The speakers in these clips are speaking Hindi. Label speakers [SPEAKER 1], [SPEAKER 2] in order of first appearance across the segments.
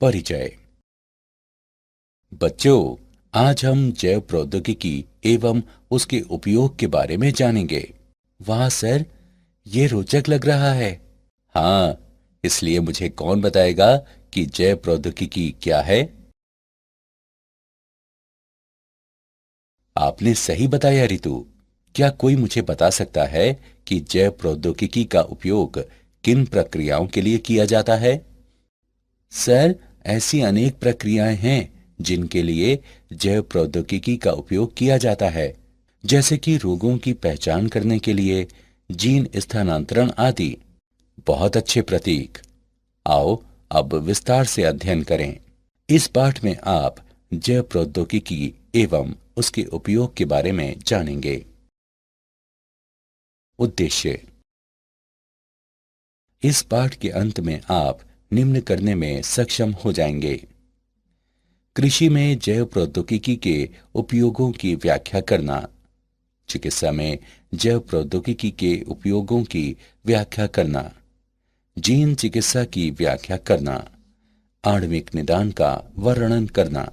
[SPEAKER 1] परिचय। बच्चों, आज हम जैव प्रौद्योगिकी एवं उसके उपयोग के बारे में जानेंगे। वाह सर, ये रोचक लग रहा है। हाँ, इसलिए मुझे कौन बताएगा कि जैव प्रौद्योगिकी क्या है? आपने सही बताया रितु। क्या कोई मुझे बता सकता है कि जैव प्रौद्योगिकी का उपयोग किन प्रक्रियाओं के लिए किया जाता है? सर, ऐसी अनेक प्रक्रियाएं हैं जिनके लिए जैव प्रौद्योगिकी का उपयोग किया जाता है, जैसे कि रोगों की पहचान करने के लिए जीन स्थानांतरण आदि। बहुत अच्छे प्रतीक। आओ अब विस्तार से अध्ययन करें। इस पाठ में आप जैव प्रौद्योगिकी एवं उसके उपयोग के बारे में जानेंगे। उद्देश्य। इस पाठ के अंत में आप निम्न करने में सक्षम हो जाएंगे। कृषि में जैव प्रौद्योगिकी के उपयोगों की व्याख्या करना। चिकित्सा में जैव प्रौद्योगिकी के उपयोगों की व्याख्या करना। जीन चिकित्सा की व्याख्या करना। आणविक निदान का वर्णन करना।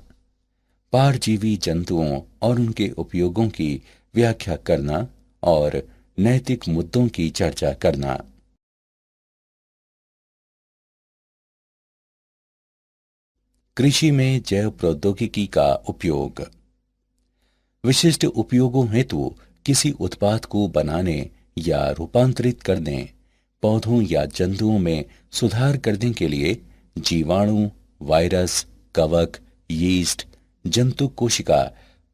[SPEAKER 1] परजीवी जंतुओं और उनके उपयोगों की व्याख्या करना और नैतिक मुद्दों की चर्चा करना। कृषि में जैव प्रौद्योगिकी का उपयोग। विशिष्ट उपयोगों हेतु किसी उत्पाद को बनाने या रूपांतरित करने, पौधों या जंतुओं में सुधार करने के लिए जीवाणु, वायरस, कवक, यीस्ट, जंतु कोशिका,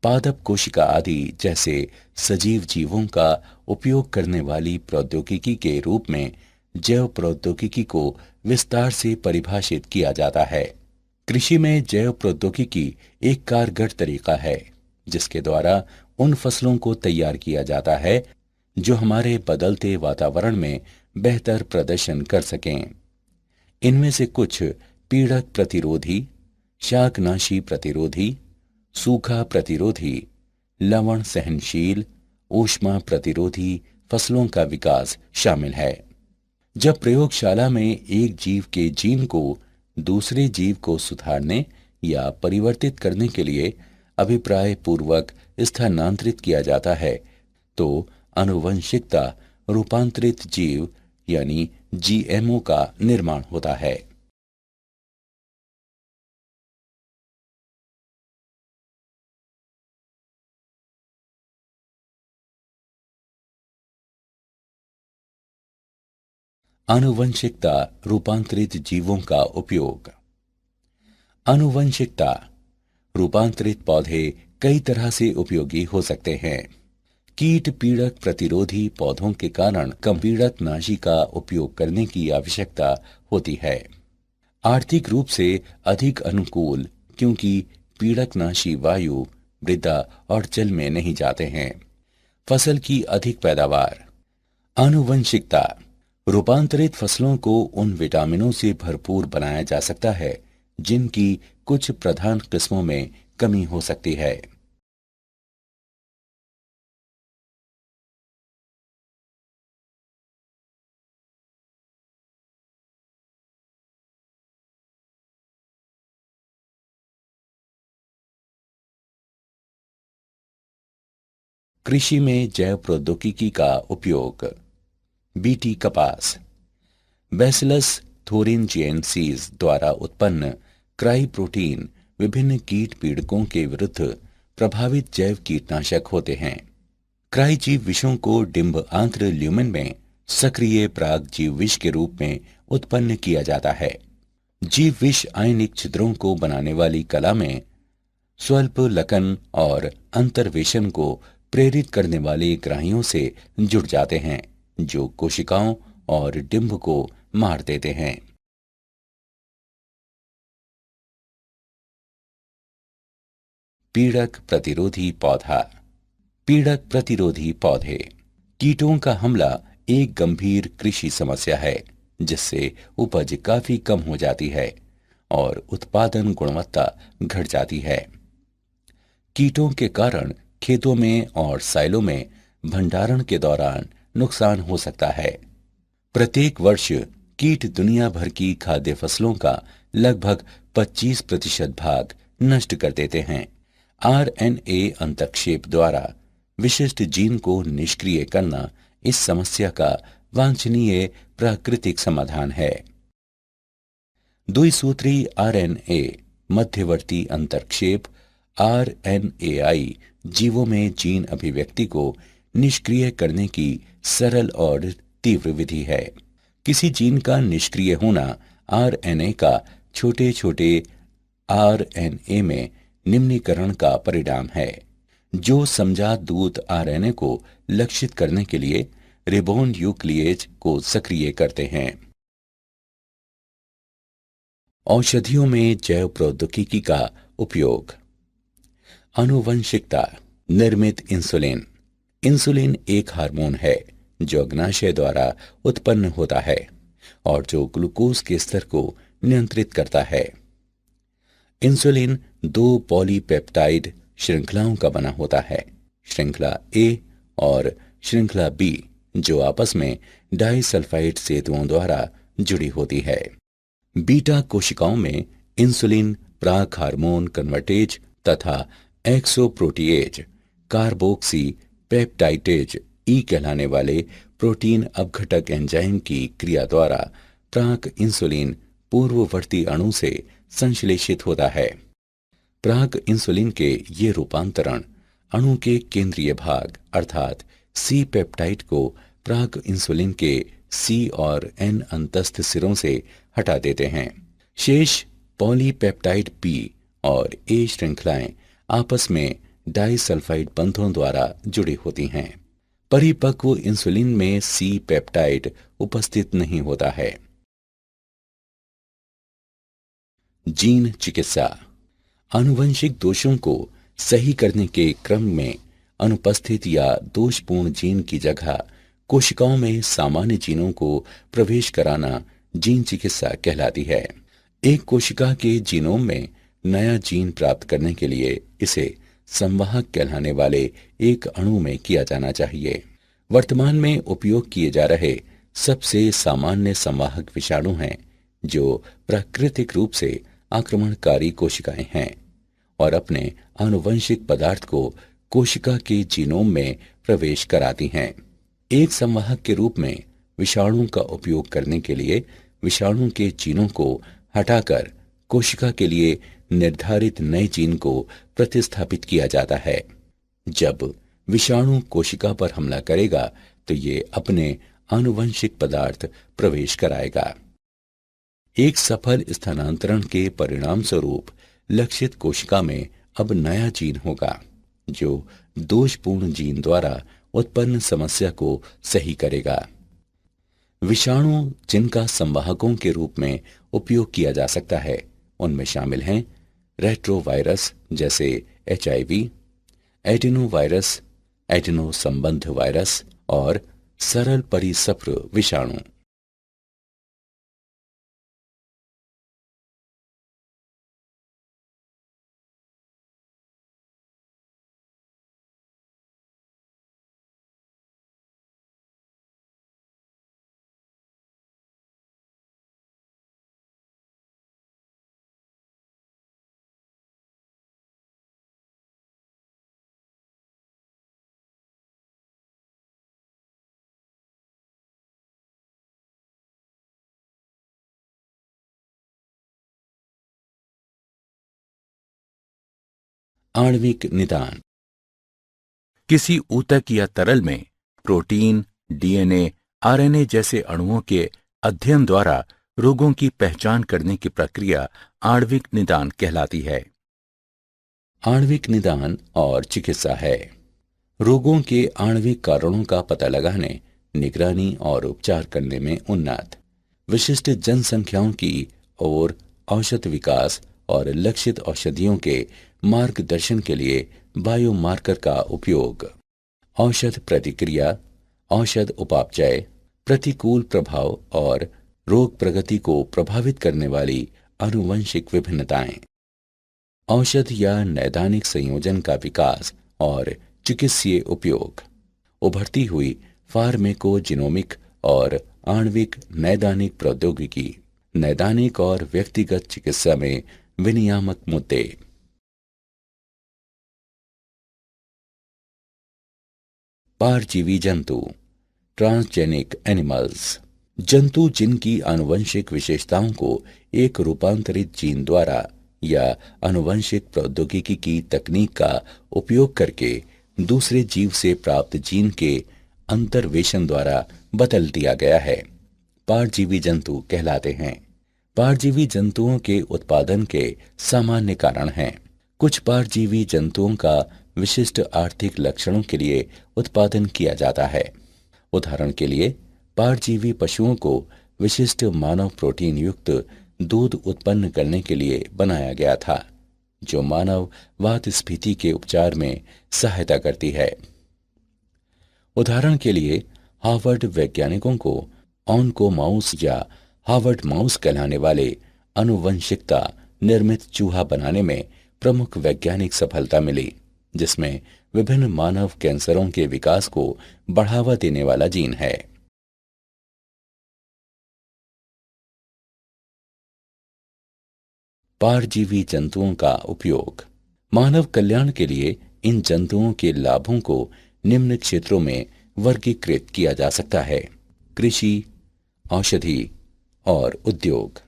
[SPEAKER 1] पादप कोशिका आदि जैसे सजीव जीवों का उपयोग करने वाली प्रौद्योगिकी के रूप में जैव प्रौद्योगिकी को विस्तार से परिभाषित किया जाता है। कृषि में जैव प्रौद्योगिकी एक कारगर तरीका है जिसके द्वारा उन फसलों को तैयार किया जाता है जो हमारे बदलते वातावरण में बेहतर प्रदर्शन कर सकें। इनमें से कुछ पीड़क प्रतिरोधी, शाकनाशी प्रतिरोधी, सूखा प्रतिरोधी, लवण सहनशील, ऊष्मा प्रतिरोधी फसलों का विकास शामिल है। जब प्रयोगशाला में एक जीव के जीन को दूसरे जीव को सुधारने या परिवर्तित करने के लिए अभिप्राय पूर्वक स्थानांतरित किया जाता है तो आनुवंशिकता रूपांतरित जीव यानी जीएमओ का निर्माण होता है। आनुवंशिकता रूपांतरित जीवों का उपयोग। आनुवंशिकता रूपांतरित पौधे कई तरह से उपयोगी हो सकते हैं। कीट पीड़क प्रतिरोधी पौधों के कारण कम पीड़कनाशी का उपयोग करने की आवश्यकता होती है। आर्थिक रूप से अधिक अनुकूल, क्योंकि पीड़कनाशी वायु, मृदा और जल में नहीं जाते हैं। फसल की अधिक पैदावार। आनुवंशिकता रूपांतरित फसलों को उन विटामिनों से भरपूर बनाया जा सकता है जिनकी कुछ प्रधान किस्मों में कमी हो सकती है। कृषि में जैव प्रौद्योगिकी का उपयोग। बीटी कपास। बैसिलस थोरिनजिएंसिस द्वारा उत्पन्न क्राई प्रोटीन विभिन्न कीट पीड़कों के विरुद्ध प्रभावित जैव कीटनाशक होते हैं। क्राई जीव विषों को डिंब आंत्र ल्यूमेन में सक्रिय प्राग जीव विष के रूप में उत्पन्न किया जाता है। जीव विष आयनिक छिद्रों को बनाने वाली कला में स्वल्प लकन और अंतर्वेशन को प्रेरित करने वाले ग्राहियों से जुड़ जाते हैं जो कोशिकाओं और डिंब को मार देते हैं। पीड़क प्रतिरोधी पौधा। पीड़क प्रतिरोधी पौधे। कीटों का हमला एक गंभीर कृषि समस्या है जिससे उपज काफी कम हो जाती है और उत्पादन गुणवत्ता घट जाती है। कीटों के कारण खेतों में और साइलों में भंडारण के दौरान नुकसान हो सकता है। प्रत्येक वर्ष कीट दुनिया भर की खाद्य फसलों का लगभग 25% भाग नष्ट कर देते हैं। आरएनए अंतःक्षेप द्वारा विशिष्ट जीन को निष्क्रिय करना इस समस्या का वांछनीय प्राकृतिक समाधान है। द्विसूत्री आरएनए मध्यवर्ती अंतःक्षेप आरएनएआई जीवों में जीन अभिव्यक्ति को निष्क्रिय करने की सरल और तीव्र विधि है। किसी जीन का निष्क्रिय होना आरएनए का छोटे छोटे आरएनए में निम्नीकरण का परिणाम है, जो समजात दूत आरएनए को लक्षित करने के लिए रिबोन्यूक्लिएज को सक्रिय करते हैं। औषधियों में जैव प्रौद्योगिकी का उपयोग। आनुवंशिकता निर्मित इंसुलिन। इंसुलिन एक हार्मोन है जो अग्नाशय द्वारा उत्पन्न होता है और जो ग्लूकोज के स्तर को नियंत्रित करता है। इंसुलिन 2 पॉलीपेप्टाइड श्रृंखलाओं का बना होता है, श्रृंखला ए और श्रृंखला बी, जो आपस में डाइसल्फाइड सेतुओं द्वारा जुड़ी होती है। बीटा कोशिकाओं में इंसुलिन प्राक हार्मोन कन्वर्टेज तथा एक्सोप्रोटीएज कार्बोक्सी पेप्टाइडेज ई कहलाने वाले प्रोटीन अपघटक एंजाइम की क्रिया द्वारा प्राक इंसुलिन पूर्ववर्ती अणु से संश्लेषित होता है। प्राक इंसुलिन के ये रूपांतरण अणु के केंद्रीय भाग अर्थात सी पेप्टाइड को प्राक इंसुलिन के सी और एन अंतस्थ सिरों से हटा देते हैं। शेष पॉलीपेप्टाइड बी और ए श्रृंखलाएं आपस में डाइसल्फाइड बंधों द्वारा जुड़ी होती हैं। परिपक्व इंसुलिन में सी पेप्टाइड उपस्थित नहीं होता है। जीन चिकित्सा। आनुवंशिक दोषों को सही करने के क्रम में अनुपस्थित या दोषपूर्ण जीन की जगह कोशिकाओं में सामान्य जीनों को प्रवेश कराना जीन चिकित्सा कहलाती है। एक कोशिका के जीनोम में नया जीन प्राप्त करने के लिए इसे संवाहक कहलाने वाले एक अणु में किया जाना चाहिए। वर्तमान में उपयोग किए जा रहे सबसे सामान्य संवाहक विषाणु हैं, जो प्राकृतिक रूप से आक्रमणकारी कोशिकाएं हैं और अपने आनुवंशिक पदार्थ को कोशिका के जीनोम में प्रवेश कराती हैं। एक संवाहक के रूप में विषाणु का उपयोग करने के लिए विषाणु के जीनों को हटाकर कोशिका के लिए निर्धारित नए जीन को प्रतिस्थापित किया जाता है। जब विषाणु कोशिका पर हमला करेगा तो ये अपने आनुवंशिक पदार्थ प्रवेश कराएगा। एक सफल स्थानांतरण के परिणाम स्वरूप लक्षित कोशिका में अब नया जीन होगा, जो दोषपूर्ण जीन द्वारा उत्पन्न समस्या को सही करेगा। विषाणु जिनका संवाहकों के रूप में उपयोग किया जा सकता है उनमें शामिल हैं रेट्रोवायरस जैसे HIV, एडिनोवायरस, एडिनो संबंध वायरस और सरल परिसप्र विषाणु। आणविक निदान। किसी ऊतक या तरल में प्रोटीन, DNA, RNA जैसे अणुओं के अध्ययन द्वारा रोगों की पहचान करने की प्रक्रिया आणविक निदान कहलाती है। आणविक निदान और चिकित्सा है रोगों के आणविक कारणों का पता लगाने, निगरानी और उपचार करने में उन्नत, विशिष्ट जनसंख्याओं की ओर औषध विकास और लक्षित औषधियों के मार्गदर्शन के लिए बायोमार्कर का उपयोग, औषध प्रतिक्रिया, औषध उपापचय, प्रतिकूल प्रभाव और रोग प्रगति को प्रभावित करने वाली आनुवंशिक विभिन्नताएं, औषध या नैदानिक संयोजन का विकास और चिकित्सीय उपयोग, उभरती हुई फार्मेकोजिनोमिक और आणविक नैदानिक प्रौद्योगिकी, नैदानिक और व्यक्तिगत चिकित्सा में विनियामक मुद्दे। पारजीवी जंतु, ट्रांसजेनिक एनिमल्स, जंतु जिनकी आनुवंशिक विशेषताओं को एक रूपांतरित जीन द्वारा या आनुवंशिक प्रौद्योगिकी की तकनीक का उपयोग करके दूसरे जीव से प्राप्त जीन के अंतर्वेशन द्वारा बदल दिया गया है, पारजीवी जंतु कहलाते हैं। पारजीवी जंतुओं के उत्पादन के सामान्य कारण हैं। कुछ पारजीवी जंतुओं का विशिष्ट आर्थिक लक्षणों के लिए उत्पादन किया जाता है। उदाहरण के लिए, पारजीवी पशुओं को विशिष्ट मानव प्रोटीन युक्त दूध उत्पन्न करने के लिए बनाया गया था, जो मानव वातस्फीति के उपचार में सहायता करती है। उदाहरण के लिए, हार्वर्ड वैज्ञानिकों को ऑनको माउस या हार्वर्ड माउस कहलाने वाले आनुवंशिकता निर्मित चूहा बनाने में प्रमुख वैज्ञानिक सफलता मिली, जिसमें विभिन्न मानव कैंसरों के विकास को बढ़ावा देने वाला जीन है। पारजीवी जंतुओं का उपयोग। मानव कल्याण के लिए इन जंतुओं के लाभों को निम्न क्षेत्रों में वर्गीकृत किया जा सकता है: कृषि, औषधि और उद्योग।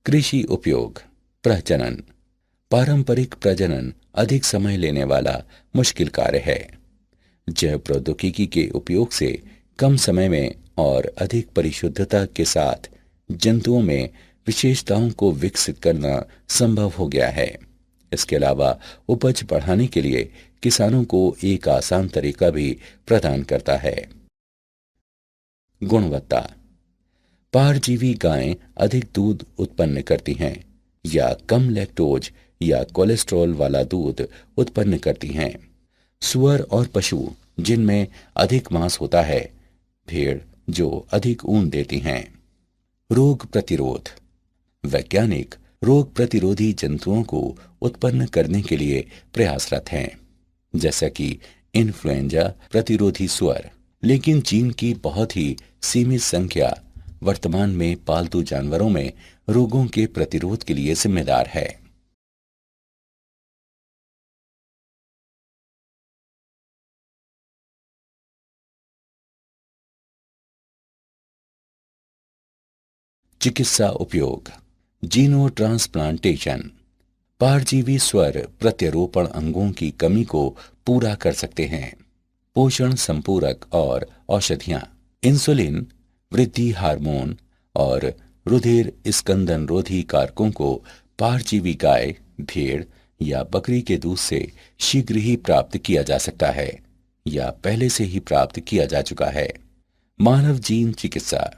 [SPEAKER 1] कृषि उपयोग। प्रजनन। पारंपरिक प्रजनन अधिक समय लेने वाला मुश्किल कार्य है। जैव प्रौद्योगिकी के उपयोग से कम समय में और अधिक परिशुद्धता के साथ जंतुओं में विशेषताओं को विकसित करना संभव हो गया है। इसके अलावा उपज बढ़ाने के लिए किसानों को एक आसान तरीका भी प्रदान करता है। गुणवत्ता। पारजीवी गायें अधिक दूध उत्पन्न करती हैं या कम लैक्टोज या कोलेस्ट्रॉल वाला दूध उत्पन्न करती हैं। सूअर और पशु जिनमें अधिक मांस होता है, भेड़ जो अधिक ऊन देती हैं। रोग प्रतिरोध। वैज्ञानिक रोग प्रतिरोधी जंतुओं को उत्पन्न करने के लिए प्रयासरत हैं, जैसा कि इन्फ्लुएंजा प्रतिरोधी सूअर, लेकिन जीन की बहुत ही सीमित संख्या वर्तमान में पालतू जानवरों में रोगों के प्रतिरोध के लिए जिम्मेदार है। चिकित्सा उपयोग। जीनो ट्रांसप्लांटेशन। पारजीवी स्वर प्रत्यारोपण अंगों की कमी को पूरा कर सकते हैं। पोषण संपूरक और औषधियां। इंसुलिन, वृद्धि हार्मोन और रुधिर स्कंदन रोधी कारकों को पारजीवी गाय, भेड़ या बकरी के दूध से शीघ्र ही प्राप्त किया जा सकता है या पहले से ही प्राप्त किया जा चुका है। मानव जीन चिकित्सा।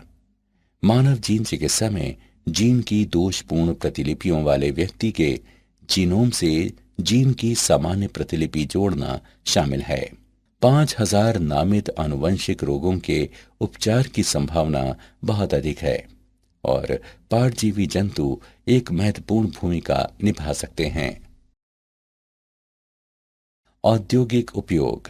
[SPEAKER 1] मानव जीन चिकित्सा में जीन की दोषपूर्ण प्रतिलिपियों वाले व्यक्ति के जीनोम से जीन की सामान्य प्रतिलिपि जोड़ना शामिल है। 5000 नामित आनुवंशिक रोगों के उपचार की संभावना बहुत अधिक है और पारजीवी जंतु एक महत्वपूर्ण भूमिका निभा सकते हैं। औद्योगिक उपयोग।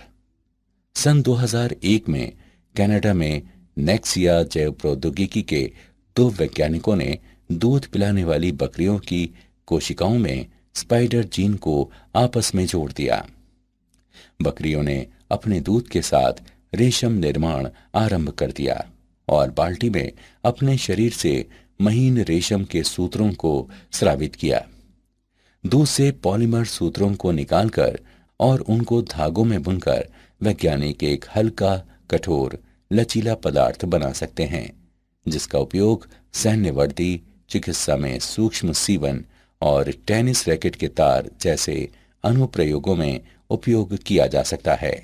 [SPEAKER 1] सन 2001 में कनाडा में नेक्सिया जैव प्रौद्योगिकी के 2 वैज्ञानिकों ने दूध पिलाने वाली बकरियों की कोशिकाओं में स्पाइडर जीन को आपस में जोड़ दिया। बकरियों ने अपने दूध के साथ रेशम निर्माण आरंभ कर दिया और बाल्टी में अपने शरीर से महीन रेशम के सूत्रों को स्रावित किया। दूध से पॉलीमर सूत्रों को निकालकर और उनको धागों में बुनकर वैज्ञानिक एक हल्का, कठोर, लचीला पदार्थ बना सकते हैं, जिसका उपयोग सैन्य वर्दी, चिकित्सा में सूक्ष्म सीवन और टेनिस रैकेट के तार जैसे अनुप्रयोगों में उपयोग किया जा सकता है।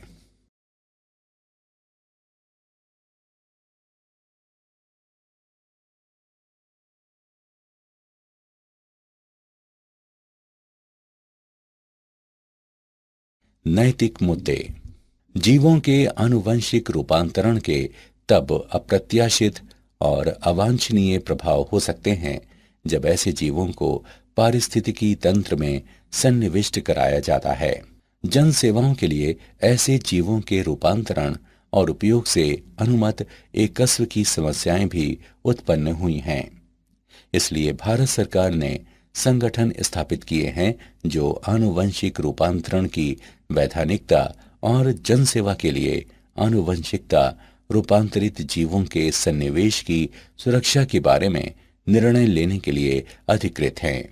[SPEAKER 1] नैतिक मुद्दे। जीवों के आनुवंशिक रूपांतरण के तब अप्रत्याशित और अवांछनीय प्रभाव हो सकते हैं जब ऐसे जीवों को पारिस्थितिकी तंत्र में सन्निविष्ट कराया जाता है। जन सेवाओं के लिए ऐसे जीवों के रूपांतरण और उपयोग से अनुमत एकस्व की समस्याएं भी उत्पन्न हुई हैं। इसलिए भारत सरकार ने संगठन स्थापित किए हैं जो आनुवंशिक रूपांतरण की वैधानिकता और जनसेवा के लिए आनुवंशिकता रूपांतरित जीवों के सन्निवेश की सुरक्षा के बारे में निर्णय लेने के लिए अधिकृत हैं।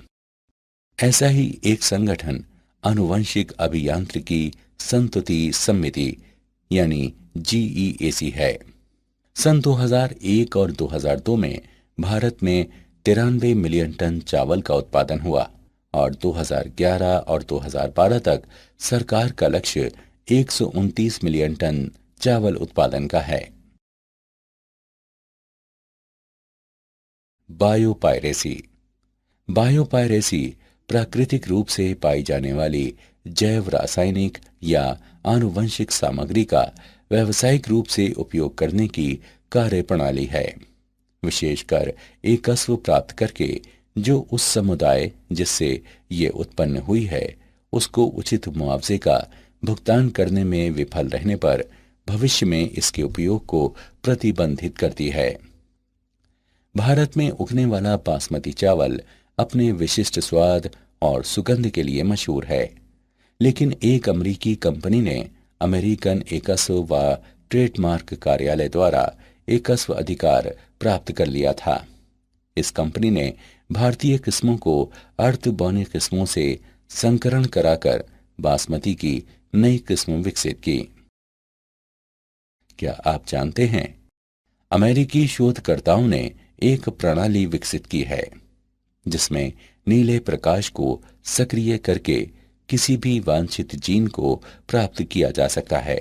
[SPEAKER 1] ऐसा ही एक संगठन आनुवंशिक अभियांत्रिकी संतुति समिति यानी जीईएसी है। सन 2001 और 2002 में भारत में 93 मिलियन टन चावल का उत्पादन हुआ और 2011 और 2012 तक सरकार का लक्ष्य 129 मिलियन टन चावल उत्पादन का है। बायोपायरेसी। बायोपायरेसी प्राकृतिक रूप से पाई जाने वाली जैव रासायनिक या आनुवंशिक सामग्री का व्यावसायिक रूप से उपयोग करने की कार्यप्रणाली है, विशेषकर एकस्व प्राप्त करके जो उस समुदाय जिससे ये उत्पन्न हुई है उसको उचित मुआवजे का भुगतान करने में विफल रहने पर भविष्य में इसके उपयोग को प्रतिबंधित करती है। भारत में उगने वाला बासमती चावल अपने विशिष्ट स्वाद और सुगंध के लिए मशहूर है, लेकिन एक अमेरिकी कंपनी ने अमेरिकन एकस्व व ट्रेडमार्क कार्यालय द्वारा एकस्व अधिकार प्राप्त कर लिया था। इस कंपनी ने भारतीय किस्मों को अर्ध बौनी किस्मों से संकरण कराकर बासमती की नई किस्म विकसित की। क्या आप जानते हैं, अमेरिकी शोधकर्ताओं ने एक प्रणाली विकसित की है जिसमें नीले प्रकाश को सक्रिय करके किसी भी वांछित जीन को प्राप्त किया जा सकता है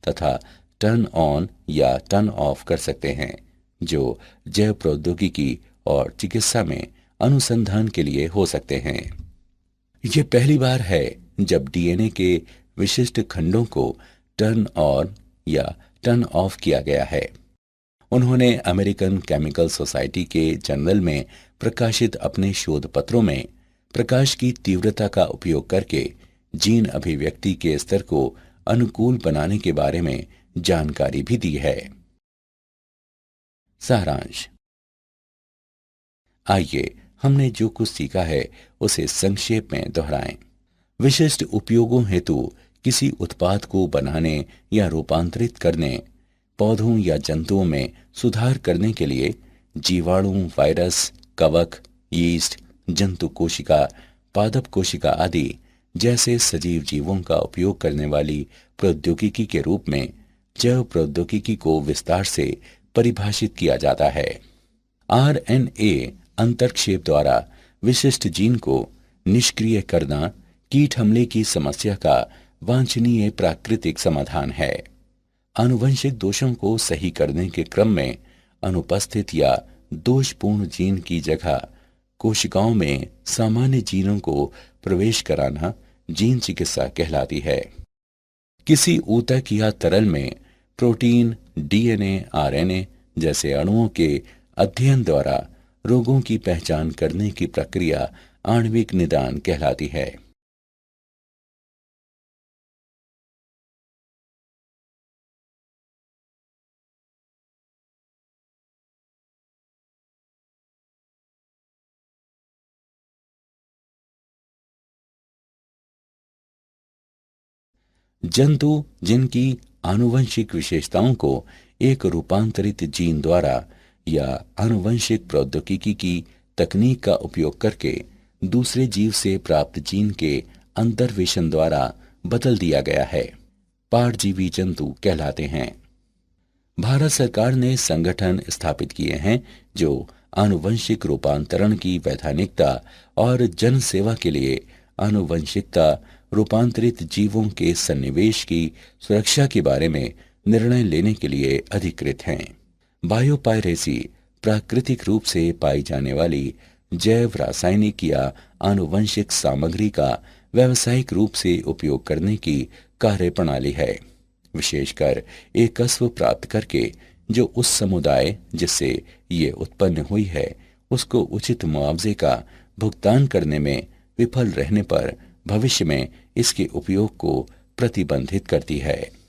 [SPEAKER 1] तथा टर्न ऑन या टर्न ऑफ कर सकते हैं, जो जैव प्रौद्योगिकी और चिकित्सा में अनुसंधान के लिए हो सकते हैं। यह पहली बार है जब डीएनए के विशिष्ट खंडों को टर्न ऑन या टर्न ऑफ किया गया है। उन्होंने अमेरिकन केमिकल सोसाइटी के जर्नल में प्रकाशित अपने शोध पत्रों में प्रकाश की तीव्रता का उपयोग करके जीन अभिव्यक्ति के स्तर को अनुकूल बनाने के बारे में जानकारी भी दी है। सारांश। आइए हमने जो कुछ सीखा है उसे संक्षेप में दोहराएं। विशिष्ट उपयोगों हेतु किसी उत्पाद को बनाने या रूपांतरित करने, पौधों या जंतुओं में सुधार करने के लिए जीवाणु, वायरस, कवक, यीस्ट, जंतु कोशिका, पादप कोशिका आदि जैसे सजीव जीवों का उपयोग करने वाली प्रौद्योगिकी के रूप में जैव प्रौद्योगिकी को विस्तार से परिभाषित किया जाता है। आरएनए अंतर्क्षेप द्वारा विशिष्ट जीन को निष्क्रिय करना कीट हमले की समस्या का वांछनीय प्राकृतिक समाधान है। आनुवंशिक दोषों को सही करने के क्रम में अनुपस्थित या दोषपूर्ण जीन की जगह कोशिकाओं में सामान्य जीनों को प्रवेश कराना जीन चिकित्सा कहलाती है। किसी ऊतक या तरल में प्रोटीन, डीएनए, आरएनए जैसे अणुओं के अध्ययन द्वारा रोगों की पहचान करने की प्रक्रिया आणविक निदान कहलाती है। जंतु जिनकी आनुवंशिक विशेषताओं को एक रूपांतरित जीन द्वारा या आनुवंशिक प्रौद्योगिकी की तकनीक का उपयोग करके दूसरे जीव से प्राप्त जीन के अंतर्वेशन द्वारा बदल दिया गया है, पारजीवी जंतु कहलाते हैं। भारत सरकार ने संगठन स्थापित किए हैं जो आनुवंशिक रूपांतरण की वैधानिकता और जन सेवा के लिए आनुवंशिकता रूपांतरित जीवों के सन्निवेश की सुरक्षा के बारे में निर्णय लेने के लिए अधिकृत हैं। बायोपायरेसी प्राकृतिक रूप से पाई जाने वाली जैव रासायनिक या आनुवंशिक सामग्री का व्यावसायिक रूप से उपयोग करने की कार्यप्रणाली है, विशेषकर एकस्व प्राप्त करके जो उस समुदाय जिससे ये उत्पन्न हुई है उसको उचित मुआवजे का भुगतान करने में विफल रहने पर भविष्य में इसके उपयोग को प्रतिबंधित करती है।